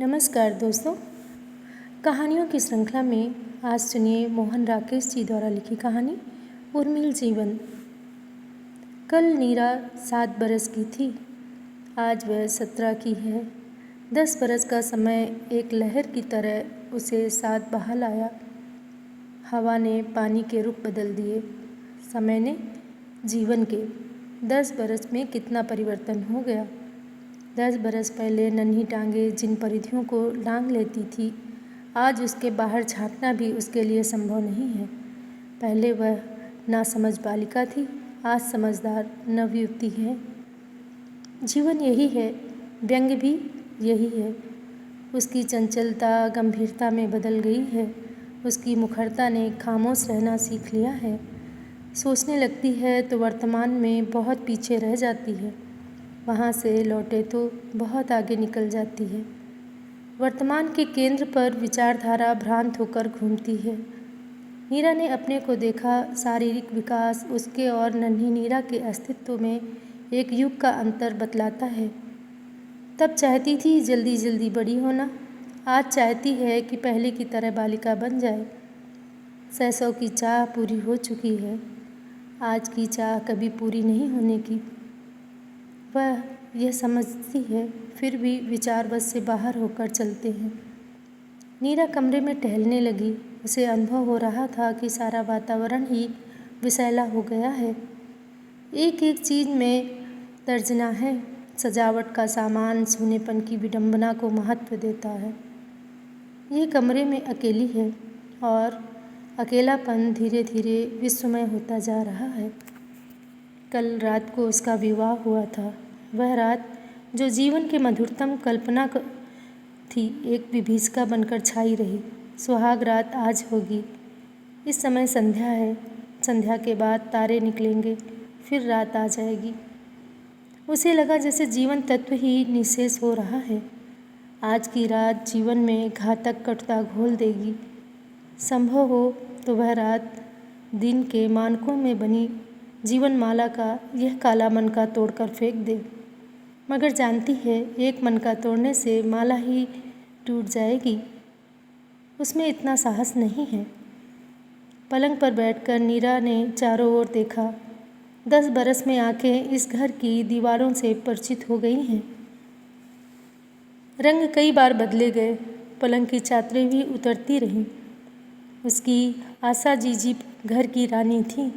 नमस्कार दोस्तों। कहानियों की श्रृंखला में आज सुनिए मोहन राकेश जी द्वारा लिखी कहानी उर्मिल जीवन। कल नीरा 7 बरस की थी, आज वह 17 की है। 10 बरस का समय एक लहर की तरह उसे साथ बहा लाया। हवा ने पानी के रुख बदल दिए, समय ने जीवन के। 10 बरस में कितना परिवर्तन हो गया। 10 बरस पहले नन्ही टांगें जिन परिधियों को लांघ लेती थी, आज उसके बाहर झाँकना भी उसके लिए संभव नहीं है। पहले वह नासमझ बालिका थी, आज समझदार नवयुवती है। जीवन यही है, व्यंग्य भी यही है। उसकी चंचलता गंभीरता में बदल गई है। उसकी मुखरता ने खामोश रहना सीख लिया है। सोचने लगती है तो वर्तमान में बहुत पीछे रह जाती है, वहाँ से लौटे तो बहुत आगे निकल जाती है। वर्तमान के केंद्र पर विचारधारा भ्रांत होकर घूमती है। नीरा ने अपने को देखा। शारीरिक विकास उसके और नन्ही नीरा के अस्तित्व में एक युग का अंतर बतलाता है। तब चाहती थी जल्दी जल्दी बड़ी होना, आज चाहती है कि पहले की तरह बालिका बन जाए। शैशव की चाह पूरी हो चुकी है, आज की चाह कभी पूरी नहीं होने की। वह यह समझती है, फिर भी विचार बस से बाहर होकर चलते हैं। नीरा कमरे में टहलने लगी। उसे अनुभव हो रहा था कि सारा वातावरण ही विषैला हो गया है। एक एक चीज़ में तर्जना है। सजावट का सामान सूनेपन की विडंबना को महत्व देता है। ये कमरे में अकेली है और अकेलापन धीरे धीरे विश्वमय होता जा रहा है। कल रात को उसका विवाह हुआ था। वह रात जो जीवन के मधुरतम कल्पना थी, एक विभीषिका बनकर छाई रही। सुहाग रात आज होगी। इस समय संध्या है। संध्या के बाद तारे निकलेंगे, फिर रात आ जाएगी। उसे लगा जैसे जीवन तत्व ही निःशेष हो रहा है। आज की रात जीवन में घातक कटुता घोल देगी। संभव हो तो वह रात दिन के मानकों में बनी जीवन माला का यह काला मन का तोड़कर फेंक दे। मगर जानती है, एक मन का तोड़ने से माला ही टूट जाएगी। उसमें इतना साहस नहीं है। पलंग पर बैठकर नीरा ने चारों ओर देखा। 10 बरस में आंखें इस घर की दीवारों से परिचित हो गई हैं। रंग कई बार बदले गए, पलंग की चादरें भी उतरती रहीं। उसकी आशा जीजी घर की रानी थी।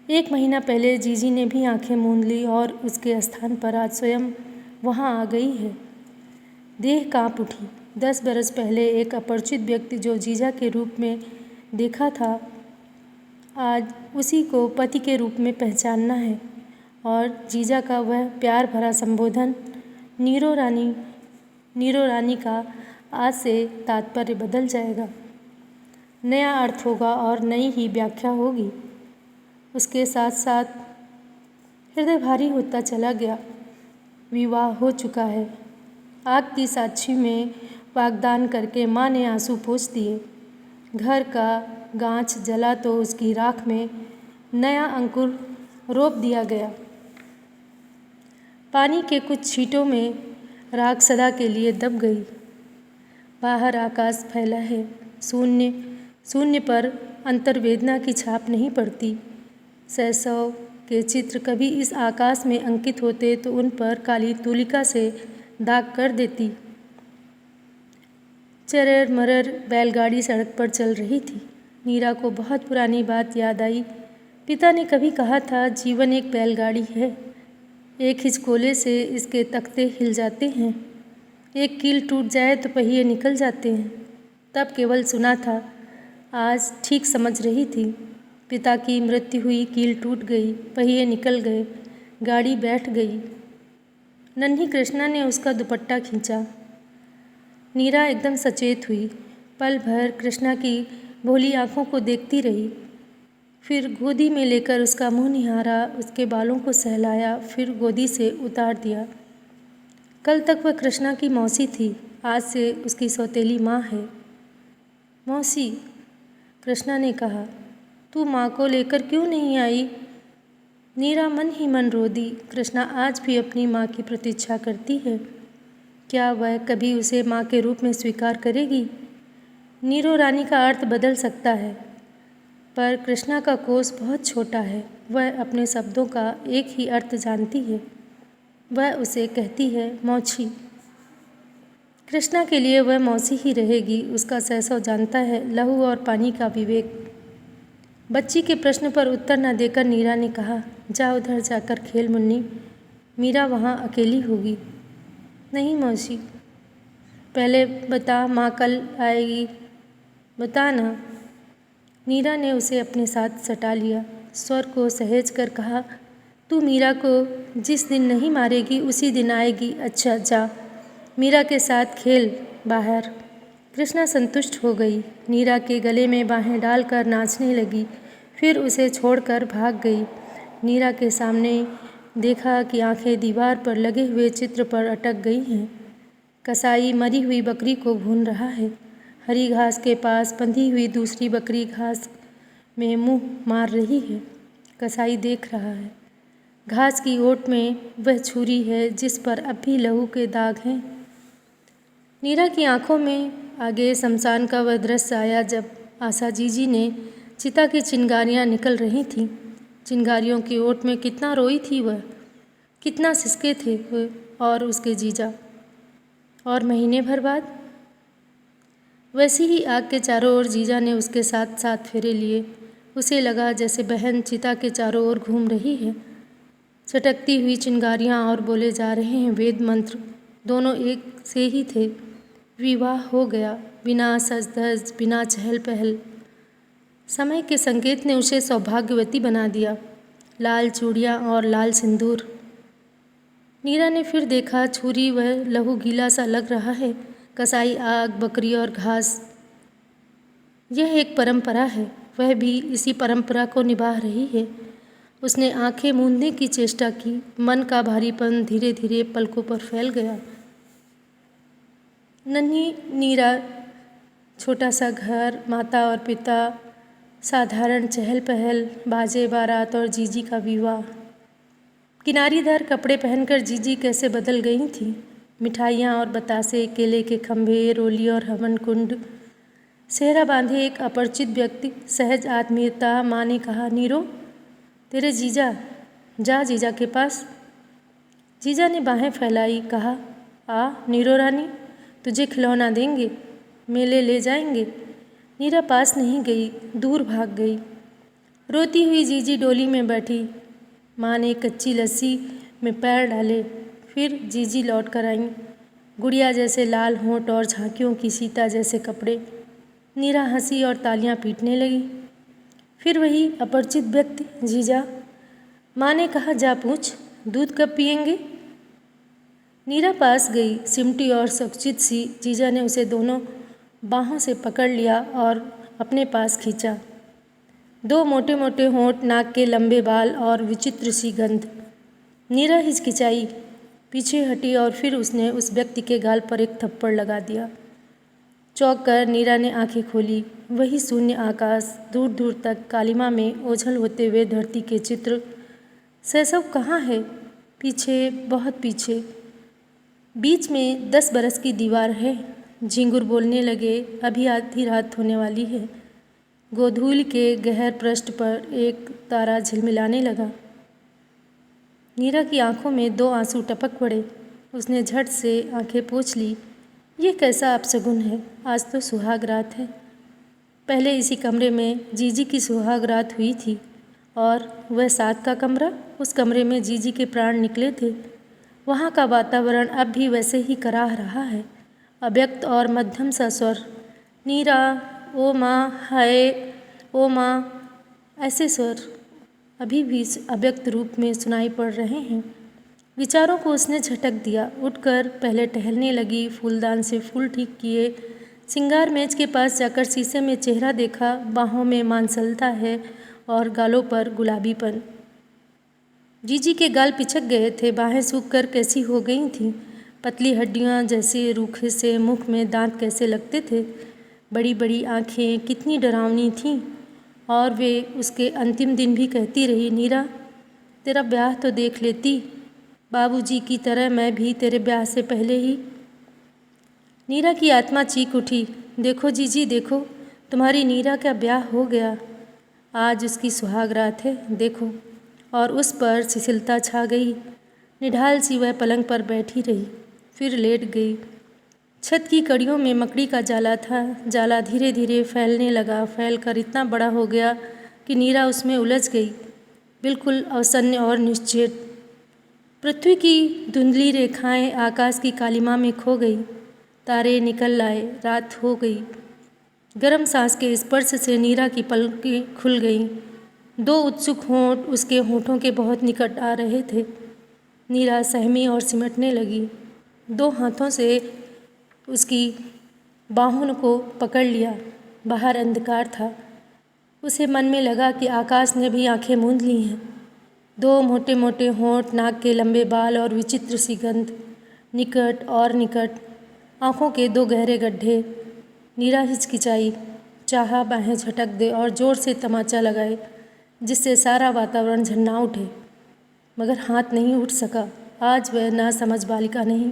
1 महीना पहले जीजी ने भी आंखें मूंद ली और उसके स्थान पर आज स्वयं वहाँ आ गई है। देह काँप उठी। 10 बरस पहले एक अपरिचित व्यक्ति जो जीजा के रूप में देखा था, आज उसी को पति के रूप में पहचानना है। और जीजा का वह प्यार भरा संबोधन नीरो रानी का आज से तात्पर्य बदल जाएगा। नया अर्थ होगा और नई ही व्याख्या होगी। उसके साथ साथ हृदय भारी होता चला गया। विवाह हो चुका है। आग की साक्षी में वागदान करके माँ ने आंसू पोंछ दिए। घर का गांच जला तो उसकी राख में नया अंकुर रोप दिया गया। पानी के कुछ छींटों में राख सदा के लिए दब गई। बाहर आकाश फैला है। शून्य पर अंतर्वेदना की छाप नहीं पड़ती। शैशव के चित्र कभी इस आकाश में अंकित होते तो उन पर काली तूलिका से दाग कर देती। चरर मरर बैलगाड़ी सड़क पर चल रही थी। नीरा को बहुत पुरानी बात याद आई। पिता ने कभी कहा था, जीवन एक बैलगाड़ी है। एक हिचकोले से इसके तख्ते हिल जाते हैं, एक कील टूट जाए तो पहिए निकल जाते हैं। तब केवल सुना था, आज ठीक समझ रही थी। पिता की मृत्यु हुई, कील टूट गई, पहिए निकल गए, गाड़ी बैठ गई। नन्ही कृष्णा ने उसका दुपट्टा खींचा। नीरा एकदम सचेत हुई। पल भर कृष्णा की भोली आंखों को देखती रही, फिर गोदी में लेकर उसका मुंह निहारा, उसके बालों को सहलाया, फिर गोदी से उतार दिया। कल तक वह कृष्णा की मौसी थी, आज से उसकी सौतेली माँ है। मौसी, कृष्णा ने कहा, तू माँ को लेकर क्यों नहीं आई? नीरा मन ही मन रो दी। कृष्णा आज भी अपनी माँ की प्रतीक्षा करती है। क्या वह कभी उसे माँ के रूप में स्वीकार करेगी? नीरो रानी का अर्थ बदल सकता है, पर कृष्णा का कोश बहुत छोटा है। वह अपने शब्दों का एक ही अर्थ जानती है। वह उसे कहती है मौसी। कृष्णा के लिए वह मौसी ही रहेगी। उसका शैशव जानता है लहू और पानी का विवेक। बच्ची के प्रश्न पर उत्तर न देकर नीरा ने कहा, जा उधर जाकर खेल मुन्नी, मीरा वहाँ अकेली होगी। नहीं मौसी, पहले बता माँ कल आएगी, बता ना। नीरा ने उसे अपने साथ सटा लिया। स्वर को सहेज कर कहा, तू मीरा को जिस दिन नहीं मारेगी उसी दिन आएगी। अच्छा जा, मीरा के साथ खेल बाहर। कृष्णा संतुष्ट हो गई। नीरा के गले में बाहें डालकर नाचने लगी, फिर उसे छोड़कर भाग गई। नीरा के सामने देखा कि आंखें दीवार पर लगे हुए चित्र पर अटक गई हैं। कसाई मरी हुई बकरी को भून रहा है। हरी घास के पास बंधी हुई दूसरी बकरी घास में मुंह मार रही है। कसाई देख रहा है। घास की ओट में वह छुरी है जिस पर अब भी लहू के दाग हैं। नीरा की आंखों में आगे शमशान का वह दृश्य आया जब आशा जीजी ने चिता की चिंगारियां निकल रही थीं। चिंगारियों की ओट में कितना रोई थी वह, कितना सिसके थे वह और उसके जीजा। और महीने भर बाद वैसी ही आग के चारों ओर जीजा ने उसके साथ साथ फेरे लिए। उसे लगा जैसे बहन चिता के चारों ओर घूम रही है। चटकती हुई चिंगारियां और बोले जा रहे हैं वेद मंत्र। दोनों एक से ही थे। विवाह हो गया, बिना सज धज, बिना चहल पहल। समय के संकेत ने उसे सौभाग्यवती बना दिया। लाल चूड़ियाँ और लाल सिंदूर। नीरा ने फिर देखा छुरी वह लहू गीला सा लग रहा है। कसाई आग, बकरी और घास, यह एक परंपरा है। वह भी इसी परंपरा को निभा रही है। उसने आंखें मूंदने की चेष्टा की। मन का भारीपन धीरे धीरे पलकों पर फैल गया। नन्ही नीरा, छोटा सा घर, माता और पिता, साधारण चहल पहल, बाजे बारात और जीजी का विवाह। किनारीदार कपड़े पहनकर जीजी कैसे बदल गई थी। मिठाइयाँ और बतासे, केले के खंभे, रोली और हवन कुंड। सेहरा बांधे एक अपरिचित व्यक्ति, सहज आत्मीयता। माँ ने कहा, नीरो तेरे जीजा, जा जीजा के पास। जीजा ने बाहें फैलाई, कहा, आ नीरो रानी, तुझे खिलौना देंगे, मेले ले जाएंगे। नीरा पास नहीं गई, दूर भाग गई। रोती हुई जीजी डोली में बैठी। माँ ने कच्ची लस्सी में पैर डाले। फिर जीजी लौट कर आईं, गुड़िया जैसे लाल होंठ और झांकियों की सीता जैसे कपड़े। नीरा हंसी और तालियां पीटने लगी। फिर वही अपरिचित व्यक्ति, जीजा। माँ ने कहा, जा पूछ, दूध कब पिएंगे। नीरा पास गई, सिमटी और सकुचित सी। जीजा ने उसे दोनों बाहों से पकड़ लिया और अपने पास खींचा। दो मोटे मोटे होंठ, नाक के लंबे बाल और विचित्र सी गंध। नीरा हिचकिचाई, पीछे हटी और फिर उसने उस व्यक्ति के गाल पर एक थप्पड़ लगा दिया। चौंक कर नीरा ने आंखें खोली। वही शून्य आकाश, दूर दूर तक कालिमा में ओझल होते हुए धरती के चित्र। शैशव कहाँ है? पीछे, बहुत पीछे। बीच में 10 बरस की दीवार है। झिंगुर बोलने लगे, अभी आधी रात होने वाली है। गोधूल के गहर पृष्ठ पर एक तारा झिलमिलाने लगा। नीरा की आंखों में 2 आंसू टपक पड़े। उसने झट से आंखें पोंछ ली। ये कैसा अपशगुन है? आज तो सुहाग रात है। पहले इसी कमरे में जीजी की सुहाग रात हुई थी और वह साथ का कमरा, उस कमरे में जीजी के प्राण निकले थे। वहाँ का वातावरण अब भी वैसे ही कराह रहा है। अव्यक्त और मध्यम सा स्वर, नीरा, ओ माँ, हाय, ओ माँ, ऐसे स्वर अभी भी अव्यक्त रूप में सुनाई पड़ रहे हैं। विचारों को उसने झटक दिया। उठकर पहले टहलने लगी। फूलदान से फूल ठीक किए। सिंगार मेज के पास जाकर शीशे में चेहरा देखा। बाहों में मांसलता है और गालों पर गुलाबीपन। जीजी के गाल पिचक गए थे। बाहें सूख कर कैसी हो गई थीं। पतली हड्डियाँ जैसे रूखे से, मुख में दांत कैसे लगते थे। बड़ी बड़ी आँखें कितनी डरावनी थीं। और वे उसके अंतिम दिन भी कहती रही, नीरा, तेरा ब्याह तो देख लेती। बाबूजी की तरह मैं भी तेरे ब्याह से पहले ही। नीरा की आत्मा चीख उठी, देखो जीजी देखो, तुम्हारी नीरा का ब्याह हो गया। आज उसकी सुहाग रात है, देखो। और उस पर शिथिलता छा गई। निढाल सी वह पलंग पर बैठी रही, फिर लेट गई। छत की कड़ियों में मकड़ी का जाला था। जाला धीरे धीरे फैलने लगा, फैलकर इतना बड़ा हो गया कि नीरा उसमें उलझ गई, बिल्कुल अवसन्न और निश्चेत। पृथ्वी की धुंधली रेखाएं आकाश की कालिमा में खो गई। तारे निकल आए, रात हो गई। गर्म सांस के स्पर्श से नीरा की पलकें खुल गईं। दो उत्सुक होंठ उसके होठों के बहुत निकट आ रहे थे। नीरा सहमी और सिमटने लगी। दो हाथों से उसकी बाहों को पकड़ लिया। बाहर अंधकार था। उसे मन में लगा कि आकाश ने भी आंखें मूंद ली हैं। दो मोटे मोटे होंठ, नाक के लंबे बाल और विचित्र सी गंध। निकट और निकट, आँखों के दो गहरे गड्ढे। नीरा हिचकिचाई, चाहा बाहें झटक दे और जोर से तमाचा लगाए जिससे सारा वातावरण झन्ना उठे, मगर हाथ नहीं उठ सका। आज वह नासमझ बालिका नहीं,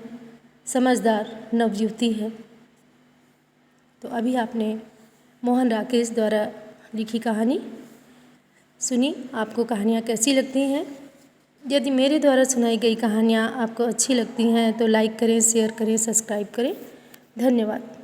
समझदार नवयुवती है। तो अभी आपने मोहन राकेश द्वारा लिखी कहानी सुनी। आपको कहानियाँ कैसी लगती हैं? यदि मेरे द्वारा सुनाई गई कहानियाँ आपको अच्छी लगती हैं तो लाइक करें, शेयर करें, सब्सक्राइब करें। धन्यवाद।